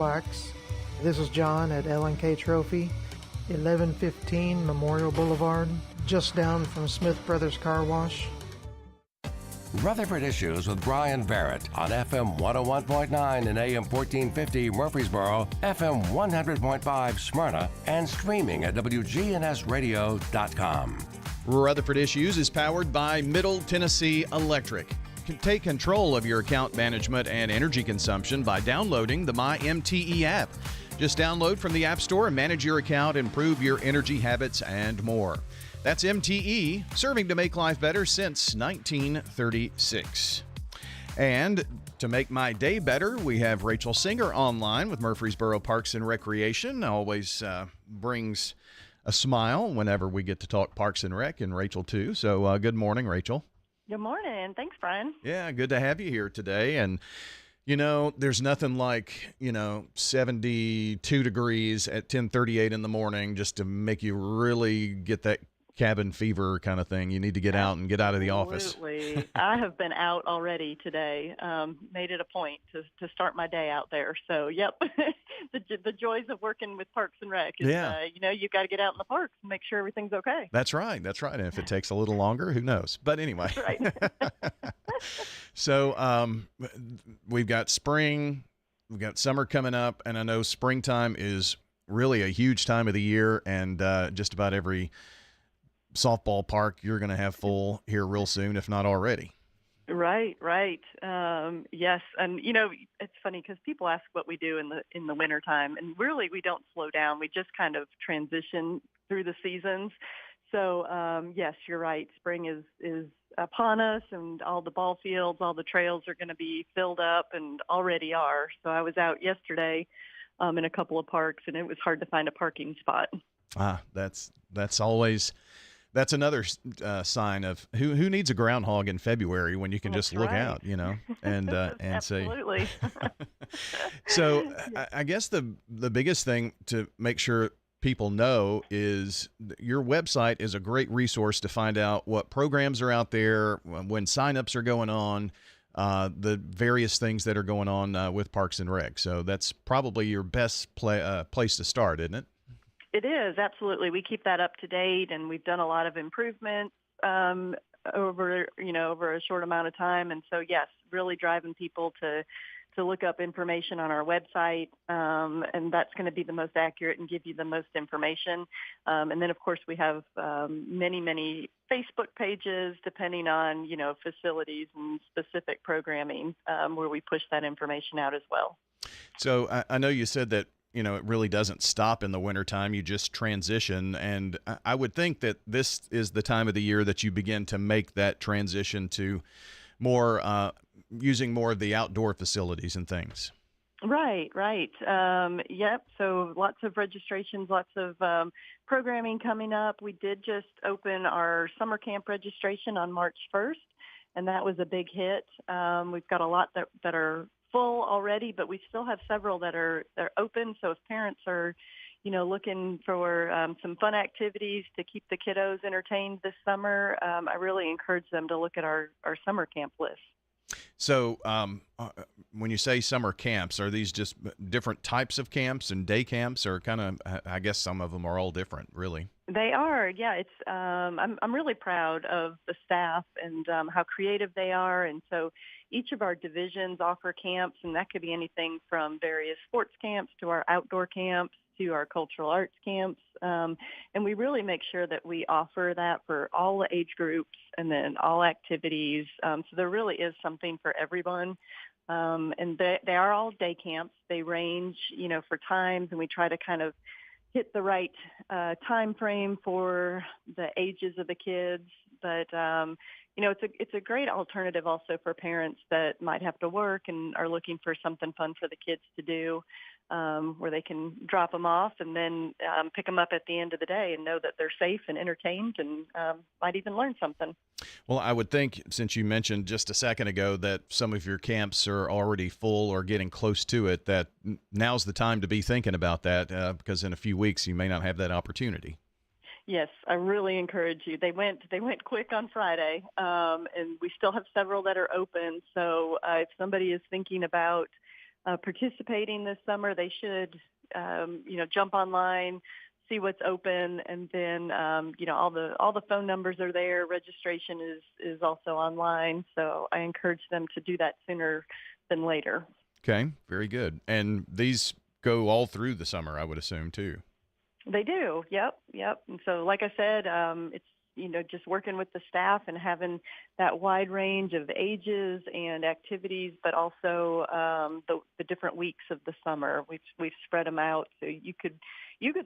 Wax. This is John at L&K Trophy, 1115 Memorial Boulevard, just down from Smith Brothers Car Wash. Rutherford Issues with Brian Barrett on FM 101.9 and AM 1450 Murfreesboro, FM 100.5 Smyrna, and streaming at WGNSradio.com. Rutherford Issues is powered by Middle Tennessee Electric. Take control of your account management and energy consumption by downloading the MyMTE app. Just download from the App Store and manage your account, improve your energy habits, and more. That's MTE, serving to make life better since 1936. And to make my day better, we have Rachel Singer online with Murfreesboro Parks and Recreation. Always brings a smile whenever we get to talk Parks and Rec, and Rachel too. So good morning, Rachel. Good morning. Thanks, Brian. Yeah, good to have you here today. And, you know, there's nothing like, 72 degrees at 10:38 in the morning just to make you really get that cabin fever kind of thing. You need to get out and get out of the office. Absolutely. I have been out already today. Made it a point to start my day out there. So, yep, the joys of working with Parks and Rec is, you've got to get out in the parks and make sure everything's okay. That's right. That's right. And if it takes a little longer, who knows? But anyway. That's right. So we've got spring, we've got summer coming up, and I know springtime is really a huge time of the year, and just about every softball park you're going to have full here real soon, if not already. Right. Yes. And, it's funny because people ask what we do in the wintertime, and really we don't slow down. We just kind of transition through the seasons. So, yes, you're right. Spring is upon us, and all the ball fields, all the trails are going to be filled up and already are. So I was out yesterday in a couple of parks, and it was hard to find a parking spot. That's another sign of who needs a groundhog in February when you can just look out, and see. Absolutely. So I guess the biggest thing to make sure people know is your website is a great resource to find out what programs are out there, when signups are going on, the various things that are going on with Parks and Rec. So that's probably your best place to start, isn't it? It is, absolutely. We keep that up to date, and we've done a lot of improvements over a short amount of time. And so, yes, really driving people to look up information on our website, and that's going to be the most accurate and give you the most information. And then, of course, we have many Facebook pages, depending on, facilities and specific programming, where we push that information out as well. So I know you said that, it really doesn't stop in the wintertime. You just transition. And I would think that this is the time of the year that you begin to make that transition to more using more of the outdoor facilities and things. Right. Yep. So lots of registrations, lots of programming coming up. We did just open our summer camp registration on March 1st, and that was a big hit. We've got a lot that are full already, but we still have several that are open. So if parents are, looking for some fun activities to keep the kiddos entertained this summer, I really encourage them to look at our summer camp list. So when you say summer camps, are these just different types of camps and day camps, or kind of, I guess some of them are all different, really? They are, yeah. It's I'm really proud of the staff and how creative they are, and so each of our divisions offer camps, and that could be anything from various sports camps to our outdoor camps to our cultural arts camps, and we really make sure that we offer that for all the age groups and then all activities. So there really is something for everyone. And they are all day camps. They range, for times, and we try to kind of hit the right time frame for the ages of the kids. But, it's a great alternative also for parents that might have to work and are looking for something fun for the kids to do, where they can drop them off and then pick them up at the end of the day and know that they're safe and entertained and might even learn something. Well, I would think, since you mentioned just a second ago that some of your camps are already full or getting close to it, that now's the time to be thinking about that, because in a few weeks you may not have that opportunity. Yes, I really encourage you. They went quick on Friday, and we still have several that are open. So if somebody is thinking about participating this summer, they should, jump online, see what's open, and then, all the phone numbers are there. Registration is also online, so I encourage them to do that sooner than later. Okay, very good. And these go all through the summer, I would assume, too. They do. Yep. And so, like I said, it's, just working with the staff and having that wide range of ages and activities, but also the different weeks of the summer. We've spread them out, so you could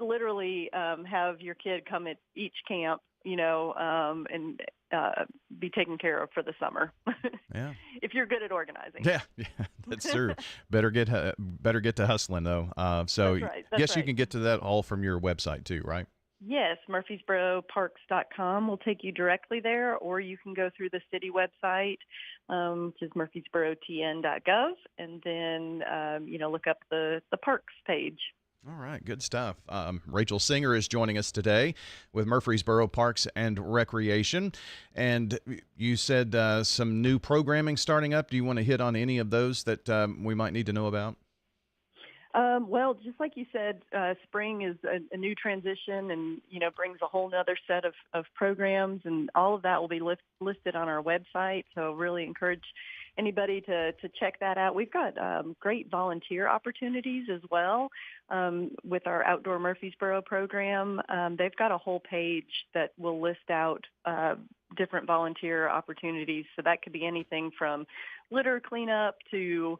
literally have your kid come at each camp, and be taken care of for the summer. Yeah. If you're good at organizing. Yeah, that's true. Better get to hustling though. So That's right. yes, you can get to that all from your website too, right? Yes, murfreesboroparks.com will take you directly there, or you can go through the city website, which is murfreesborotn.gov, and then, look up the parks page. All right, good stuff. Rachel Singer is joining us today with Murfreesboro Parks and Recreation. And you said some new programming starting up. Do you want to hit on any of those that we might need to know about? Well, just like you said, spring is a new transition and, brings a whole nother set of programs, and all of that will be listed on our website. So really encourage anybody to check that out. We've got great volunteer opportunities as well with our Outdoor Murfreesboro program. They've got a whole page that will list out different volunteer opportunities. So that could be anything from litter cleanup to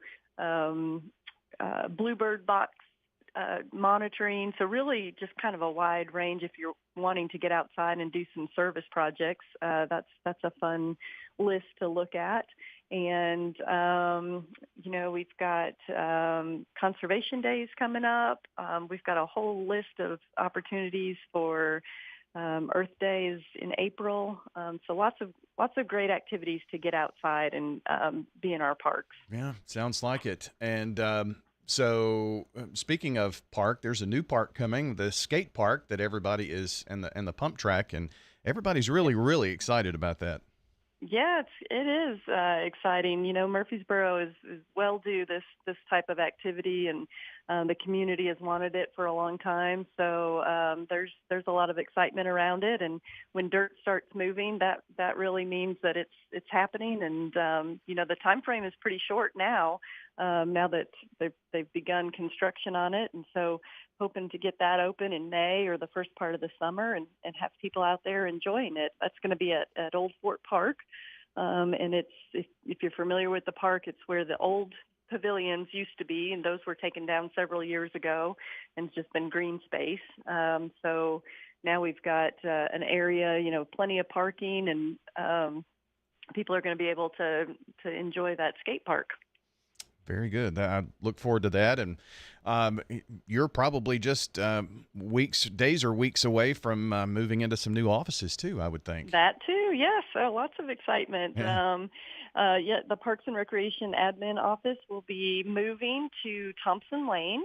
bluebird box monitoring. So really just kind of a wide range if you're wanting to get outside and do some service projects. That's a fun list to look at. And, we've got conservation days coming up. We've got a whole list of opportunities for Earth Days in April. So lots of great activities to get outside and be in our parks. Yeah, sounds like it. And so speaking of park, there's a new park coming, the skate park that everybody is, and the pump track, and everybody's really, really excited about that. Yeah, it is exciting. Murfreesboro is well due this type of activity, and the community has wanted it for a long time. So there's a lot of excitement around it, and when dirt starts moving, that really means that it's happening. And the time frame is pretty short now. Now that they've begun construction on it, and so hoping to get that open in May or the first part of the summer, and have people out there enjoying it. That's going to be at Old Fort Park, and it's if you're familiar with the park, it's where the old pavilions used to be, and those were taken down several years ago, and it's just been green space. So now we've got an area, plenty of parking, and people are going to be able to enjoy that skate park. Very good. I look forward to that. And you're probably just days or weeks away from moving into some new offices too, I would think. That too, yes. Lots of excitement. Yeah. The Parks and Recreation admin office will be moving to Thompson Lane,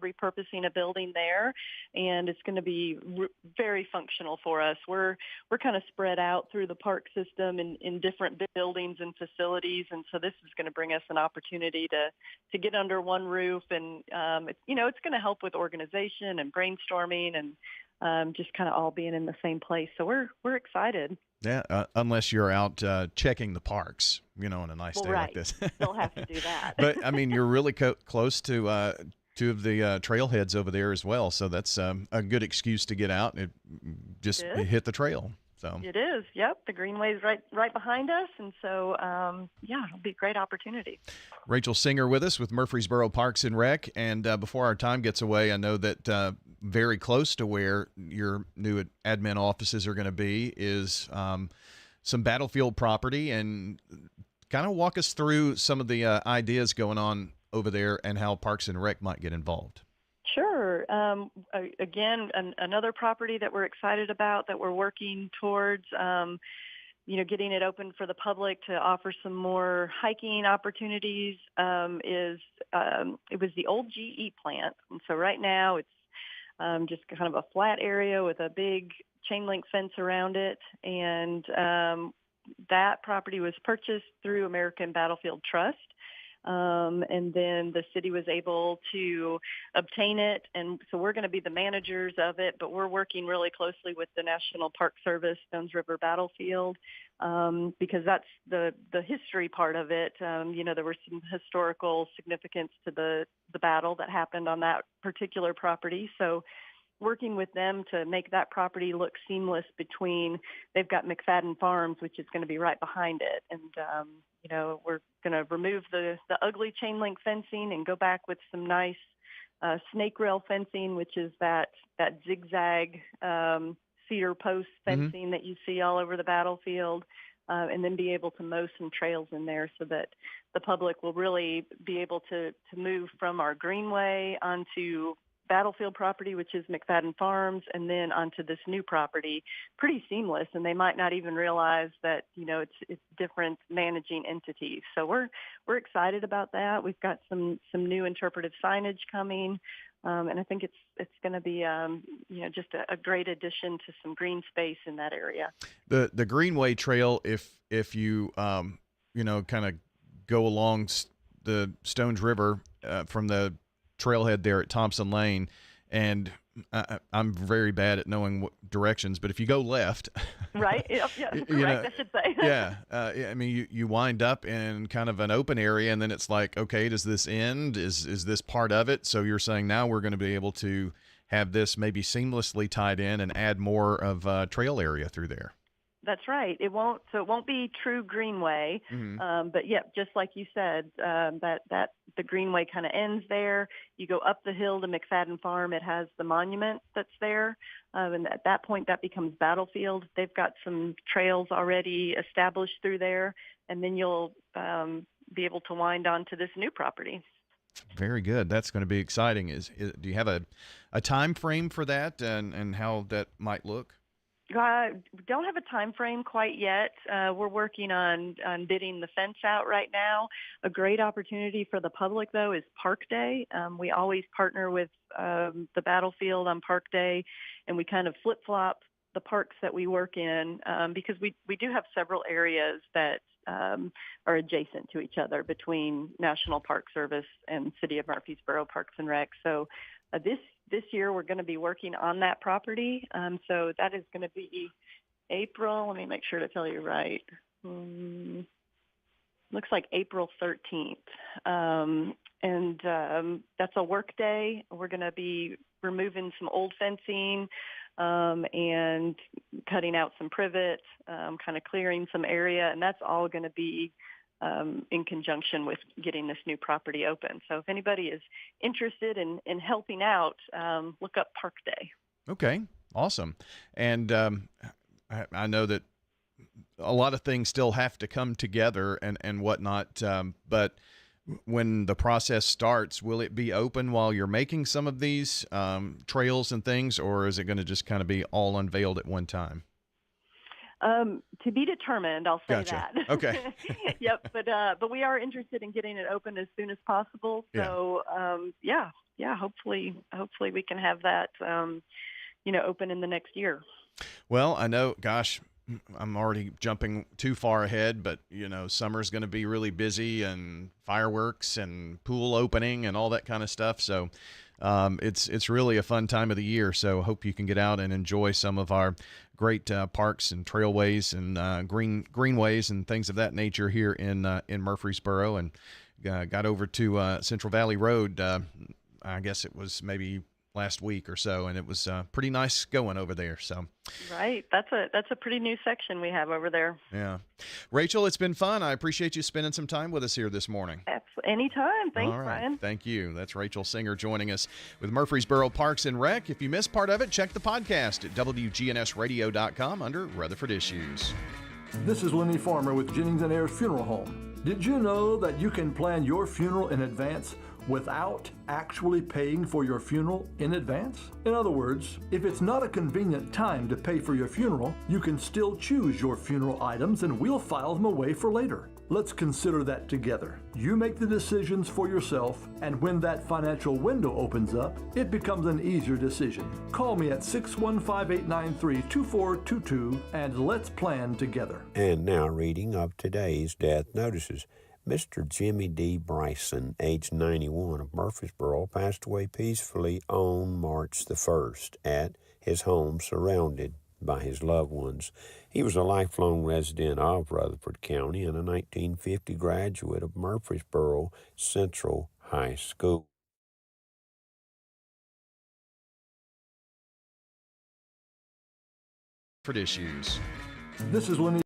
repurposing a building there, and it's going to be very functional for us. We're kind of spread out through the park system in different buildings and facilities, and so this is going to bring us an opportunity to get under one roof, and it's going to help with organization and brainstorming and just kind of all being in the same place. So we're excited. Yeah, unless you're out checking the parks, on a nice day right. like this. Still have to do that. But, I mean, you're really close to two of the trailheads over there as well, so that's a good excuse to get out and just hit the trail. So it is. Yep. The Greenway's right behind us. And so, it'll be a great opportunity. Rachel Singer with us with Murfreesboro Parks and Rec. And before our time gets away, I know that very close to where your new admin offices are going to be is some battlefield property. And kind of walk us through some of the ideas going on over there and how Parks and Rec might get involved. Sure. Again, another property that we're excited about that we're working towards, getting it open for the public to offer some more hiking opportunities it was the old GE plant. And so right now it's just kind of a flat area with a big chain link fence around it. And that property was purchased through American Battlefield Trust. and then the city was able to obtain it. And so we're going to be the managers of it, but we're working really closely with the National Park Service, Stones River Battlefield, because that's the history part of it. There was some historical significance to the battle that happened on that particular property. So working with them to make that property look seamless they've got McFadden Farms, which is going to be right behind it. And, we're going to remove the ugly chain link fencing and go back with some nice snake rail fencing, which is that zigzag cedar post fencing that you see all over the battlefield, and then be able to mow some trails in there so that the public will really be able to move from our greenway onto battlefield property, which is McFadden Farms, and then onto this new property, pretty seamless. And they might not even realize that, it's different managing entities. So we're excited about that. We've got some new interpretive signage coming. And I think it's going to be, just a great addition to some green space in that area. The Greenway Trail, if you, kind of go along the Stones River from the trailhead there at Thompson Lane, and I'm very bad at knowing directions, but if you go left, right? Yep, yeah, correct, I should say. I mean, you wind up in kind of an open area, and then it's like, okay, does this end? Is this part of it? So you're saying now we're going to be able to have this maybe seamlessly tied in and add more of trail area through there. That's right. It won't be true greenway, but just like you said, that the greenway kind of ends there. You go up the hill to McFadden Farm. It has the monument that's there, and at that point that becomes battlefield. They've got some trails already established through there, and then you'll be able to wind on to this new property. Very good. That's going to be exciting. Do you have a time frame for that and how that might look? Don't have a time frame quite yet. We're working on bidding the fence out right now. A great opportunity for the public, though, is Park Day. We always partner with the battlefield on Park Day, and we kind of flip-flop the parks that we work in because we do have several areas that are adjacent to each other between National Park Service and City of Murfreesboro Parks and Rec. So this year we're going to be working on that property. So that is going to be April. Let me make sure to tell you right. Looks like April 13th. And that's a work day. We're going to be removing some old fencing and cutting out some privets, kind of clearing some area. And that's all going to be in conjunction with getting this new property open. So if anybody is interested in helping out, look up Park Day. Okay, awesome. And I know that a lot of things still have to come together and whatnot, but when the process starts, will it be open while you're making some of these trails and things, or is it going to just kind of be all unveiled at one time? To be determined, I'll say Gotcha. that. Okay. Yep. But we are interested in getting it open as soon as possible. So, hopefully we can have that, open in the next year. Well, I know, gosh, I'm already jumping too far ahead, but summer's going to be really busy and fireworks and pool opening and all that kind of stuff. So, it's really a fun time of the year. So hope you can get out and enjoy some of our great parks and trailways and greenways and things of that nature here in Murfreesboro. And got over to Central Valley Road. I guess it was maybe last week or so, and it was pretty nice going over there. So, right, that's a pretty new section we have over there. Yeah, Rachel, it's been fun. I appreciate you spending some time with us here this morning. Anytime. Thanks, all right. Brian. Thank you. That's Rachel Singer joining us with Murfreesboro Parks and Rec. If you missed part of it, check the podcast at WGNSradio.com under Rutherford Issues. This is Lenny Farmer with Jennings & Ayers Funeral Home. Did you know that you can plan your funeral in advance without actually paying for your funeral in advance? In other words, if it's not a convenient time to pay for your funeral, you can still choose your funeral items and we'll file them away for later. Let's consider that together. You make the decisions for yourself, and when that financial window opens up, it becomes an easier decision. Call me at 615-893-2422 and let's plan together. And now reading of today's death notices. Mr. Jimmy D. Bryson, age 91, of Murfreesboro, passed away peacefully on March the 1st at his home, surrounded by his loved ones. He was a lifelong resident of Rutherford County and a 1950 graduate of Murfreesboro Central High School. Issues. This is Lenny.